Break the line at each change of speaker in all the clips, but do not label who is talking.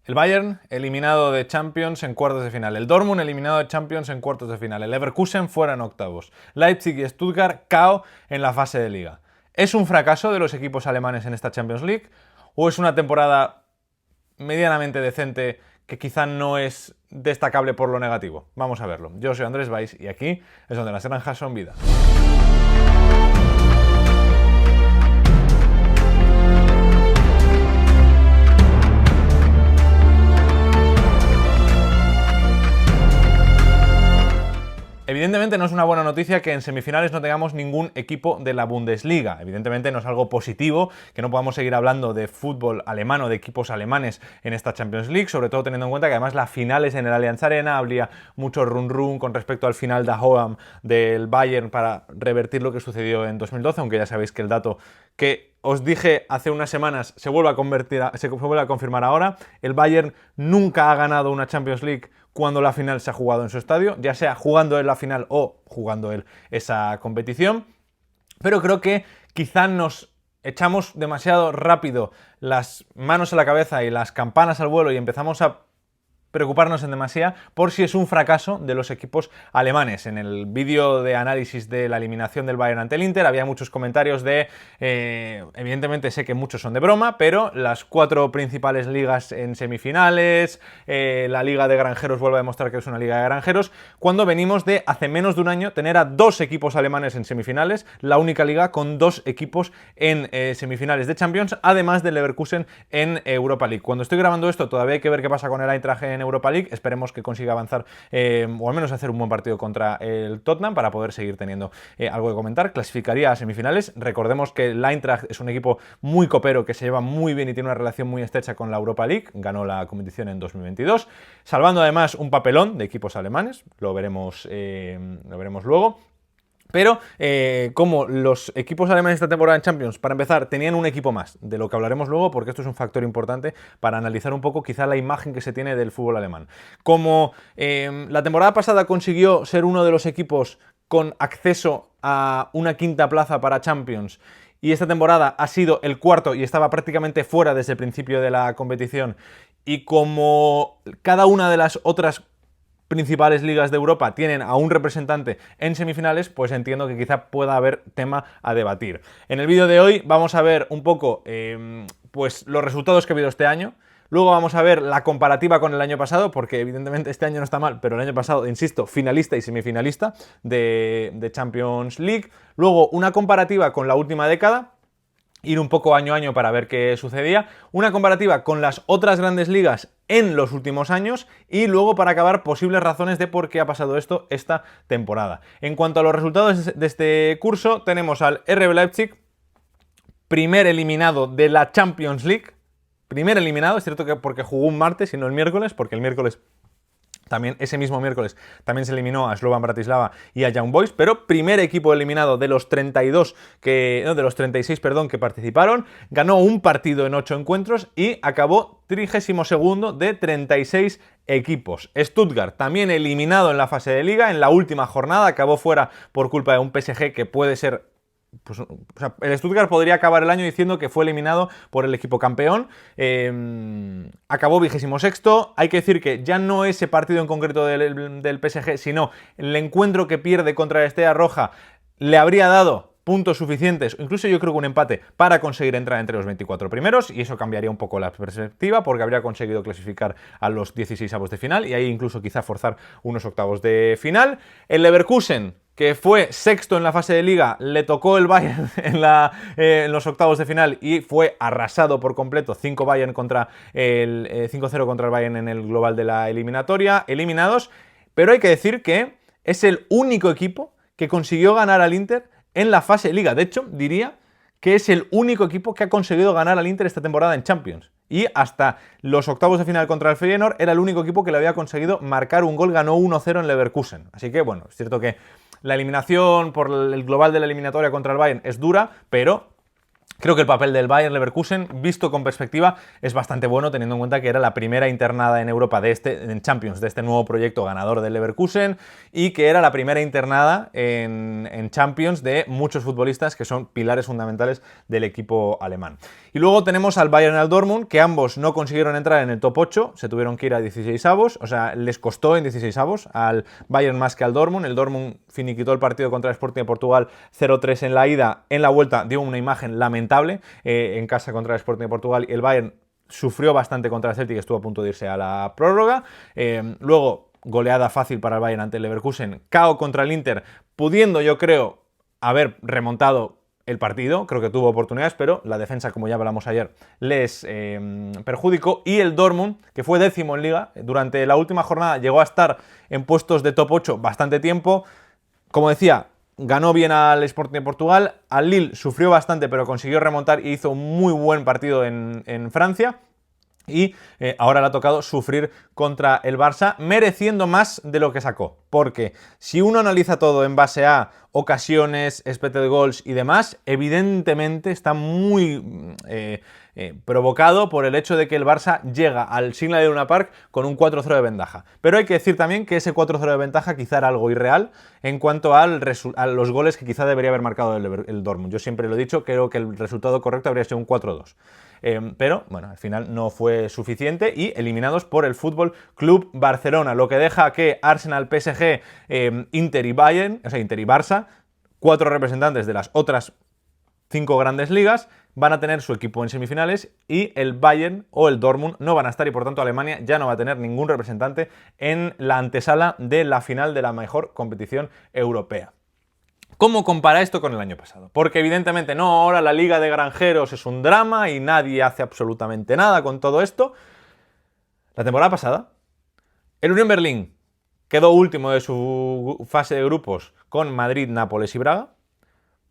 El Bayern eliminado de Champions en cuartos de final. El Dortmund eliminado de Champions en cuartos de final. El Leverkusen fuera en octavos. Leipzig y Stuttgart KO en la fase de liga. ¿Es un fracaso de los equipos alemanes en esta Champions League? ¿O es una temporada medianamente decente que quizá no es destacable por lo negativo? Vamos a verlo. Yo soy Andrés Valls y aquí es donde las granjas son vida. Evidentemente no es una buena noticia que en semifinales no tengamos ningún equipo de la Bundesliga. Evidentemente no es algo positivo que no podamos seguir hablando de fútbol alemán o de equipos alemanes en esta Champions League, sobre todo teniendo en cuenta que además la final es en el Allianz Arena, habría mucho run con respecto al final de Hoam del Bayern para revertir lo que sucedió en 2012, aunque ya sabéis que el dato que os dije hace unas semanas se vuelve a confirmar ahora. El Bayern nunca ha ganado una Champions League cuando la final se ha jugado en su estadio, ya sea jugando él la final o jugando él esa competición. Pero creo que quizá nos echamos demasiado rápido las manos a la cabeza y las campanas al vuelo y empezamos a preocuparnos en demasía por si es un fracaso de los equipos alemanes. En el vídeo de análisis de la eliminación del Bayern ante el Inter había muchos comentarios de, evidentemente sé que muchos son de broma, pero las 4 principales ligas en semifinales, la liga de granjeros vuelve a demostrar que es una liga de granjeros, cuando venimos de hace menos de un año tener a 2 equipos alemanes en semifinales, la única liga con 2 equipos en semifinales de Champions, además del Leverkusen en Europa League. Cuando estoy grabando esto todavía hay que ver qué pasa con el Eintracht en Europa League, esperemos que consiga avanzar o al menos hacer un buen partido contra el Tottenham para poder seguir teniendo algo que comentar. Clasificaría a semifinales. Recordemos que el Eintracht es un equipo muy copero que se lleva muy bien y tiene una relación muy estrecha con la Europa League, ganó la competición en 2022, salvando además un papelón de equipos alemanes, lo veremos luego. Pero como los equipos alemanes esta temporada en Champions, para empezar, tenían un equipo más, de lo que hablaremos luego, porque esto es un factor importante para analizar un poco quizá la imagen que se tiene del fútbol alemán. Como la temporada pasada consiguió ser uno de los equipos con acceso a una quinta plaza para Champions, y esta temporada ha sido el cuarto y estaba prácticamente fuera desde el principio de la competición, y como cada una de las otras principales ligas de Europa tienen a un representante en semifinales, pues entiendo que quizá pueda haber tema a debatir. En el vídeo de hoy vamos a ver un poco pues los resultados que ha habido este año. Luego vamos a ver la comparativa con el año pasado, porque evidentemente este año no está mal, pero el año pasado, insisto, finalista y semifinalista de Champions League. Luego una comparativa con la última década, ir un poco año a año para ver qué sucedía, una comparativa con las otras grandes ligas en los últimos años y luego para acabar posibles razones de por qué ha pasado esto esta temporada. En cuanto a los resultados de este curso, tenemos al RB Leipzig, primer eliminado de la Champions League, primer eliminado, es cierto que porque jugó un martes y no el miércoles, porque el miércoles también, ese mismo miércoles, también se eliminó a Slovan Bratislava y a Young Boys, pero primer equipo eliminado de los 36 que participaron, ganó un partido en 8 encuentros y acabó 32º de 36 equipos. Stuttgart, también eliminado en la fase de liga, en la última jornada, acabó fuera por culpa de un PSG que puede ser... Pues, o sea, el Stuttgart podría acabar el año diciendo que fue eliminado por el equipo campeón. Acabó 26º. Hay que decir que ya no ese partido en concreto del PSG, sino el encuentro que pierde contra el Estrella Roja le habría dado puntos suficientes, incluso yo creo que un empate, para conseguir entrar entre los 24 primeros, y eso cambiaría un poco la perspectiva porque habría conseguido clasificar a los 16avos de final y ahí incluso quizá forzar unos octavos de final. El Leverkusen, que fue sexto en la fase de liga, le tocó el Bayern en los octavos de final y fue arrasado por completo, 5-0 contra el Bayern en el global de la eliminatoria, eliminados, pero hay que decir que es el único equipo que consiguió ganar al Inter en la fase de liga. De hecho, diría que es el único equipo que ha conseguido ganar al Inter esta temporada en Champions. Y hasta los octavos de final contra el Feyenoord era el único equipo que le había conseguido marcar un gol, ganó 1-0 en Leverkusen. Así que, bueno, es cierto que la eliminación por el global de la eliminatoria contra el Bayern es dura, pero Creo que el papel del Bayer Leverkusen, visto con perspectiva, es bastante bueno, teniendo en cuenta que era la primera internada en Europa en Champions de este nuevo proyecto ganador del Leverkusen, y que era la primera internada en Champions de muchos futbolistas que son pilares fundamentales del equipo alemán. Y luego tenemos al Bayern y al Dortmund, que ambos no consiguieron entrar en el top 8, se tuvieron que ir a 16avos, o sea, les costó en 16avos al Bayern más que al Dortmund. El Dortmund finiquitó el partido contra el Sporting de Portugal 0-3 en la ida, en la vuelta dio una imagen lamentable en casa contra el Sporting de Portugal, y el Bayern sufrió bastante contra el Celtic, estuvo a punto de irse a la prórroga. Luego, goleada fácil para el Bayern ante el Leverkusen, KO contra el Inter, pudiendo, yo creo, haber remontado el partido, creo que tuvo oportunidades, pero la defensa, como ya hablamos ayer, les perjudicó. Y el Dortmund, que fue 10º en Liga, durante la última jornada llegó a estar en puestos de top 8 bastante tiempo. Como decía, ganó bien al Sporting de Portugal, al Lille sufrió bastante, pero consiguió remontar y hizo un muy buen partido en Francia. Y ahora le ha tocado sufrir contra el Barça, mereciendo más de lo que sacó. Porque si uno analiza todo en base a ocasiones, expected goals y demás, evidentemente está muy provocado por el hecho de que el Barça llega al Signal Iduna Park con un 4-0 de ventaja. Pero hay que decir también que ese 4-0 de ventaja quizá era algo irreal en cuanto a los goles que quizá debería haber marcado el Dortmund. Yo siempre lo he dicho, creo que el resultado correcto habría sido un 4-2. Pero, bueno, al final no fue suficiente y eliminados por el Fútbol Club Barcelona, lo que deja que Arsenal, PSG, Inter y Bayern, o sea, Inter y Barça, 4 representantes de las otras 5 grandes ligas, van a tener su equipo en semifinales, y el Bayern o el Dortmund no van a estar, y por tanto Alemania ya no va a tener ningún representante en la antesala de la final de la mejor competición europea. ¿Cómo compara esto con el año pasado? Porque evidentemente no, ahora la Liga de Granjeros es un drama y nadie hace absolutamente nada con todo esto. La temporada pasada, el Unión Berlín quedó último de su fase de grupos con Madrid, Nápoles y Braga,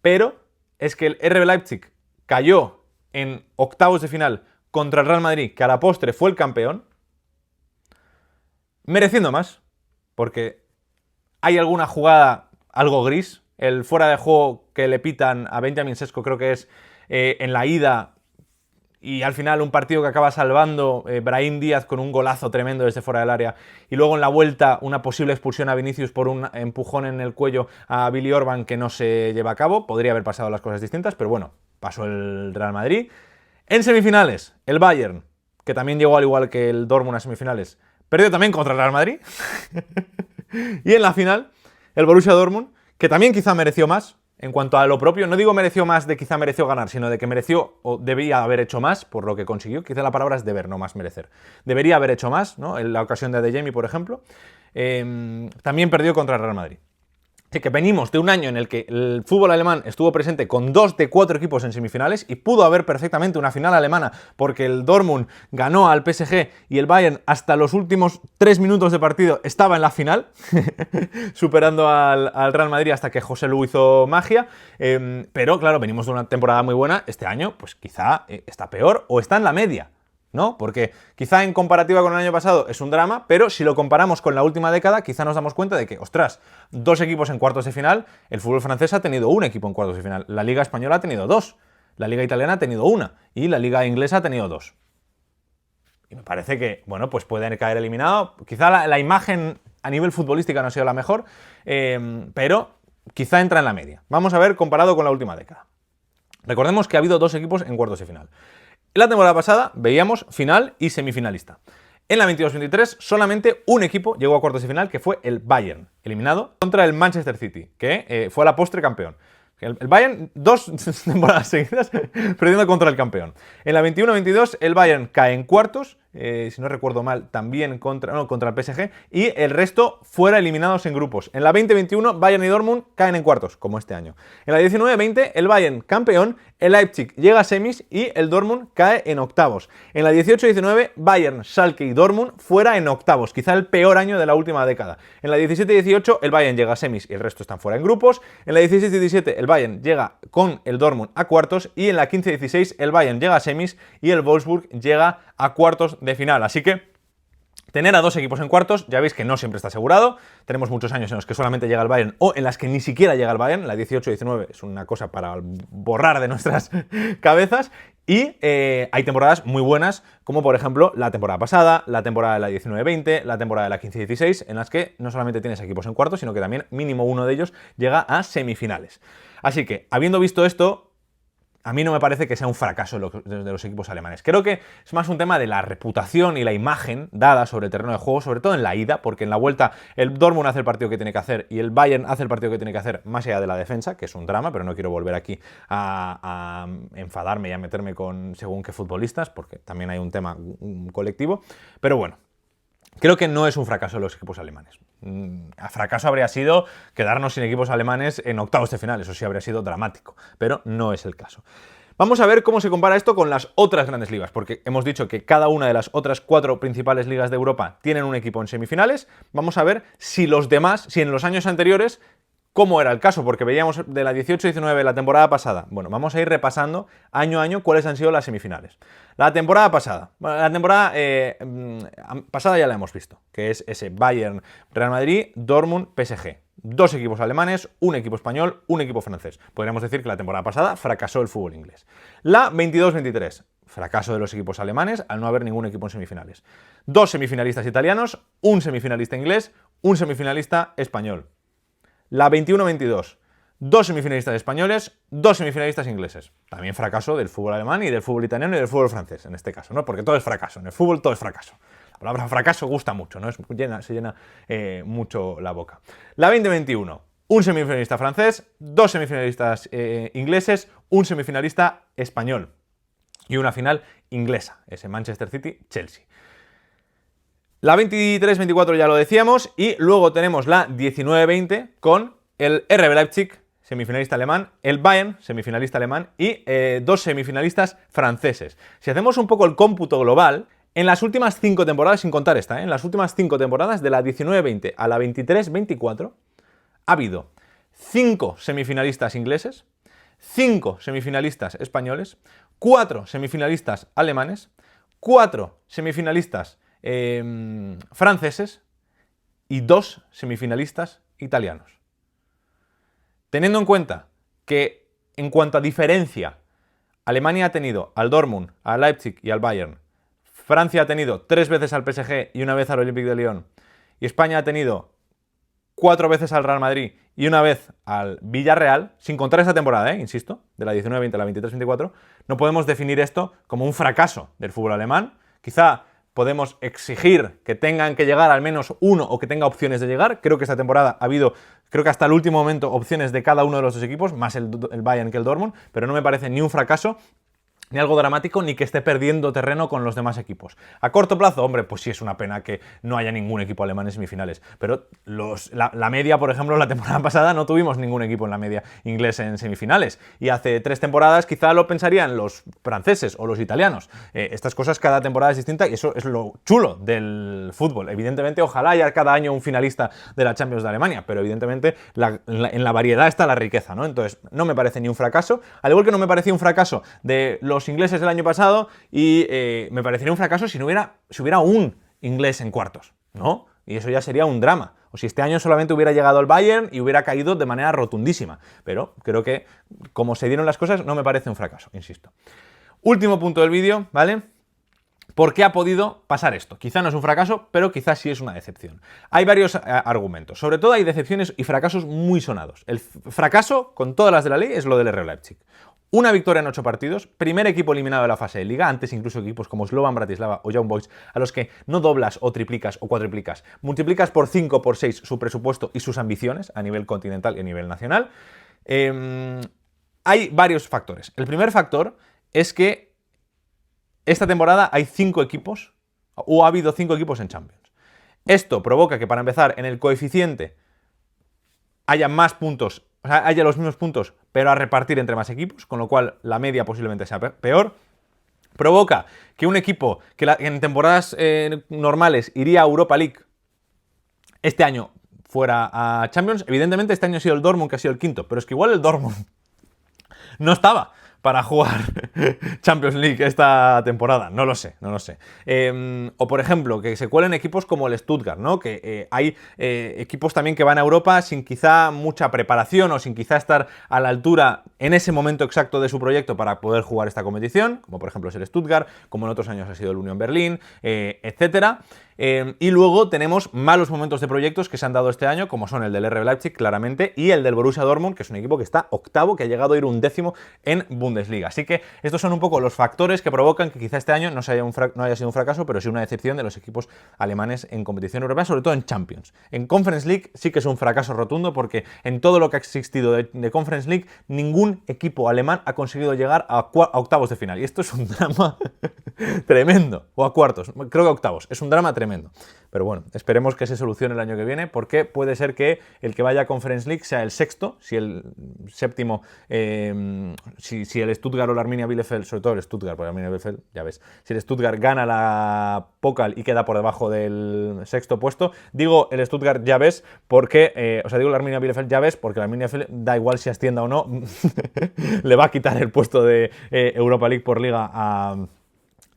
pero es que el RB Leipzig cayó en octavos de final contra el Real Madrid, que a la postre fue el campeón, mereciendo más, porque hay alguna jugada algo gris. El fuera de juego que le pitan a Benjamin Sesko, creo que es en la ida, y al final un partido que acaba salvando Brahim Díaz con un golazo tremendo desde fuera del área, y luego en la vuelta una posible expulsión a Vinicius por un empujón en el cuello a Billy Orban que no se lleva a cabo. Podría haber pasado las cosas distintas, pero bueno, pasó el Real Madrid. En semifinales, el Bayern, que también llegó al igual que el Dortmund a semifinales, perdió también contra el Real Madrid. Y en la final, el Borussia Dortmund, que también quizá mereció más en cuanto a lo propio. No digo mereció más de quizá mereció ganar, sino de que mereció o debía haber hecho más por lo que consiguió. Quizá la palabra es deber, no más merecer. Debería haber hecho más, ¿no? En la ocasión de Adeyemi, por ejemplo. También perdió contra el Real Madrid. Así que venimos de un año en el que el fútbol alemán estuvo presente con 2 de 4 equipos en semifinales, y pudo haber perfectamente una final alemana porque el Dortmund ganó al PSG y el Bayern hasta los últimos 3 minutos de partido estaba en la final, superando al Real Madrid hasta que José Lu hizo magia. Pero claro, venimos de una temporada muy buena. Este año pues quizá está peor o está en la media, ¿no? Porque quizá en comparativa con el año pasado es un drama, pero si lo comparamos con la última década, quizá nos damos cuenta de que, ostras, 2 equipos en cuartos de final. El fútbol francés ha tenido un equipo en cuartos de final, la Liga Española ha tenido 2, la Liga Italiana ha tenido 1 y la Liga Inglesa ha tenido 2. Y me parece que, bueno, pues pueden caer eliminados. Quizá la imagen a nivel futbolística no ha sido la mejor, pero quizá entra en la media. Vamos a ver comparado con la última década. Recordemos que ha habido 2 equipos en cuartos de final. En la temporada pasada veíamos final y semifinalista. En la 22-23 solamente un equipo llegó a cuartos de final, que fue el Bayern, eliminado contra el Manchester City, que fue a la postre campeón. El Bayern 2 temporadas seguidas perdiendo contra el campeón. En la 21-22 el Bayern cae en cuartos, si no recuerdo mal, también contra el PSG, y el resto fuera eliminados en grupos. En la 20-21 Bayern y Dortmund caen en cuartos, como este año. En la 19-20 el Bayern campeón, el Leipzig llega a semis y el Dortmund cae en octavos. En la 18-19 Bayern, Schalke y Dortmund fuera en octavos, quizá el peor año de la última década. En la 17-18 el Bayern llega a semis y el resto están fuera en grupos. En la 16-17 el Bayern llega con el Dortmund a cuartos, y en la 15-16 el Bayern llega a semis y el Wolfsburg llega a cuartos de final. Así que Tener a dos equipos en cuartos, ya veis que no siempre está asegurado. Tenemos muchos años en los que solamente llega el Bayern o en las que ni siquiera llega el Bayern. La 18-19 es una cosa para borrar de nuestras cabezas. Y hay temporadas muy buenas, como por ejemplo la temporada pasada, la temporada de la 19-20, la temporada de la 15-16, en las que no solamente tienes equipos en cuartos, sino que también mínimo uno de ellos llega a semifinales. Así que, habiendo visto esto, a mí no me parece que sea un fracaso de los equipos alemanes. Creo que es más un tema de la reputación y la imagen dada sobre el terreno de juego, sobre todo en la ida, porque en la vuelta el Dortmund hace el partido que tiene que hacer y el Bayern hace el partido que tiene que hacer más allá de la defensa, que es un drama, pero no quiero volver aquí a enfadarme y a meterme con según qué futbolistas, porque también hay un tema colectivo. Pero bueno, creo que no es un fracaso de los equipos alemanes. A fracaso habría sido quedarnos sin equipos alemanes en octavos de final, eso sí habría sido dramático, pero no es el caso. Vamos a ver cómo se compara esto con las otras grandes ligas, porque hemos dicho que cada una de las otras 4 principales ligas de Europa tienen un equipo en semifinales. Vamos a ver si los demás, si en los años anteriores, cómo era el caso, porque veíamos de la 18-19 la temporada pasada. Bueno, vamos a ir repasando año a año cuáles han sido las semifinales. La temporada pasada, pasada ya la hemos visto, que es ese Bayern, Real Madrid, Dortmund, PSG. 2 equipos alemanes, un equipo español, un equipo francés. Podríamos decir que la temporada pasada fracasó el fútbol inglés. La 22-23, fracaso de los equipos alemanes al no haber ningún equipo en semifinales. 2 semifinalistas italianos, un semifinalista inglés, un semifinalista español. La 21-22, 2 semifinalistas españoles, 2 semifinalistas ingleses. También fracaso del fútbol alemán y del fútbol italiano y del fútbol francés, en este caso, ¿no? Porque todo es fracaso, en el fútbol todo es fracaso. La palabra fracaso gusta mucho, ¿no? Se llena mucho la boca. La 20-21, un semifinalista francés, 2 semifinalistas ingleses, un semifinalista español y una final inglesa, ese Manchester City-Chelsea. La 23-24 ya lo decíamos, y luego tenemos la 19-20 con el RB Leipzig, semifinalista alemán, el Bayern, semifinalista alemán, y 2 semifinalistas franceses. Si hacemos un poco el cómputo global, en las últimas 5 temporadas, sin contar esta, en las últimas 5 temporadas, de la 19-20 a la 23-24, ha habido 5 semifinalistas ingleses, 5 semifinalistas españoles, 4 semifinalistas alemanes, 4 semifinalistas franceses y 2 semifinalistas italianos. Teniendo en cuenta que en cuanto a diferencia, Alemania ha tenido al Dortmund, al Leipzig y al Bayern, Francia ha tenido 3 veces al PSG y una vez al Olympique de Lyon, y España ha tenido 4 veces al Real Madrid y una vez al Villarreal, sin contar esta temporada, insisto, de la 19-20 a la 23-24, no podemos definir esto como un fracaso del fútbol alemán. Quizá podemos exigir que tengan que llegar al menos uno o que tenga opciones de llegar. Creo que esta temporada ha habido, creo que hasta el último momento, opciones de cada uno de los 2 equipos, más el Bayern que el Dortmund, pero no me parece ni un fracaso, ni algo dramático, ni que esté perdiendo terreno con los demás equipos. A corto plazo, hombre, pues sí es una pena que no haya ningún equipo alemán en semifinales, pero la media, por ejemplo, la temporada pasada no tuvimos ningún equipo en la media inglés en semifinales, y hace 3 temporadas quizá lo pensarían los franceses o los italianos. Estas cosas cada temporada es distinta y eso es lo chulo del fútbol. Evidentemente, ojalá haya cada año un finalista de la Champions de Alemania, pero evidentemente en la variedad está la riqueza, ¿no? Entonces, no me parece ni un fracaso, al igual que no me parecía un fracaso de los ingleses del año pasado, y me parecería un fracaso si hubiera un inglés en cuartos, ¿no? Y eso ya sería un drama. O si este año solamente hubiera llegado el Bayern y hubiera caído de manera rotundísima. Pero creo que, como se dieron las cosas, no me parece un fracaso, insisto. Último punto del vídeo, ¿vale? ¿Por qué ha podido pasar esto? Quizá no es un fracaso, pero quizás sí es una decepción. Hay varios argumentos. Sobre todo hay decepciones y fracasos muy sonados. El fracaso, con todas las de la ley, es lo del RB Leipzig. Una victoria en 8 partidos, primer equipo eliminado de la fase de Liga, antes incluso equipos como Slovan Bratislava o Young Boys, a los que no doblas o triplicas o cuadriplicas, multiplicas por 5 o por 6 su presupuesto y sus ambiciones a nivel continental y a nivel nacional. Hay varios factores. El primer factor es que esta temporada hay 5 equipos, o ha habido 5 equipos en Champions. Esto provoca que, para empezar, en el coeficiente haya más puntos, o sea, haya los mismos puntos, pero a repartir entre más equipos, con lo cual la media posiblemente sea peor. Provoca que un equipo que en temporadas normales iría a Europa League, este año fuera a Champions. Evidentemente este año ha sido el Dortmund que ha sido el quinto, pero es que igual el Dortmund no estaba para jugar Champions League esta temporada. No lo sé, no lo sé. O por ejemplo, que se cuelen equipos como el Stuttgart, ¿no? Que hay equipos también que van a Europa sin quizá mucha preparación o sin quizá estar a la altura en ese momento exacto de su proyecto para poder jugar esta competición, como por ejemplo es el Stuttgart, como en otros años ha sido el Union Berlin, etcétera. Y luego tenemos malos momentos de proyectos que se han dado este año, como son el del RB Leipzig, claramente, y el del Borussia Dortmund, que es un equipo que está octavo, que ha llegado a ir 11º en Bundesliga. Así que estos son un poco los factores que provocan que quizá este año no haya sido un fracaso, pero sí una decepción de los equipos alemanes en competición europea, sobre todo en Champions. En Conference League sí que es un fracaso rotundo, porque en todo lo que ha existido de Conference League, ningún equipo alemán ha conseguido llegar a octavos de final. Y esto es un drama tremendo. O a cuartos, creo que a octavos. Es un drama tremendo. Pero bueno, esperemos que se solucione el año que viene, porque puede ser que el que vaya a Conference League sea el sexto, si el séptimo, si el Stuttgart o la Arminia Bielefeld, sobre todo el Stuttgart, porque la Arminia Bielefeld, ya ves, si el Stuttgart gana la Pokal y queda por debajo del sexto puesto, digo el Stuttgart ya ves, porque, digo la Arminia Bielefeld ya ves, porque la Arminia Bielefeld da igual si ascienda o no, le va a quitar el puesto de Europa League por liga a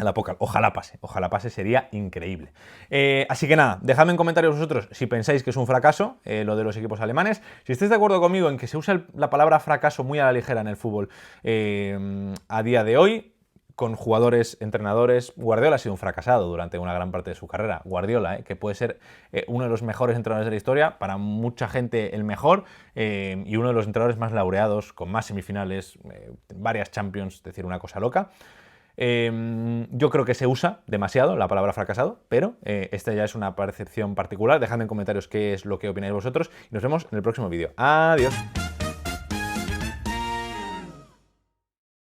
la Pokal. Ojalá pase, sería increíble. Así que nada, dejadme en comentarios vosotros si pensáis que es un fracaso lo de los equipos alemanes. Si estáis de acuerdo conmigo en que se usa la palabra fracaso muy a la ligera en el fútbol a día de hoy, con jugadores, entrenadores. Guardiola ha sido un fracasado durante una gran parte de su carrera. Guardiola, que puede ser uno de los mejores entrenadores de la historia, para mucha gente el mejor, y uno de los entrenadores más laureados, con más semifinales, varias Champions, es decir, una cosa loca. Yo creo que se usa demasiado la palabra fracasado, pero esta ya es una percepción particular. Dejadme en comentarios qué es lo que opináis vosotros y nos vemos en el próximo vídeo. Adiós.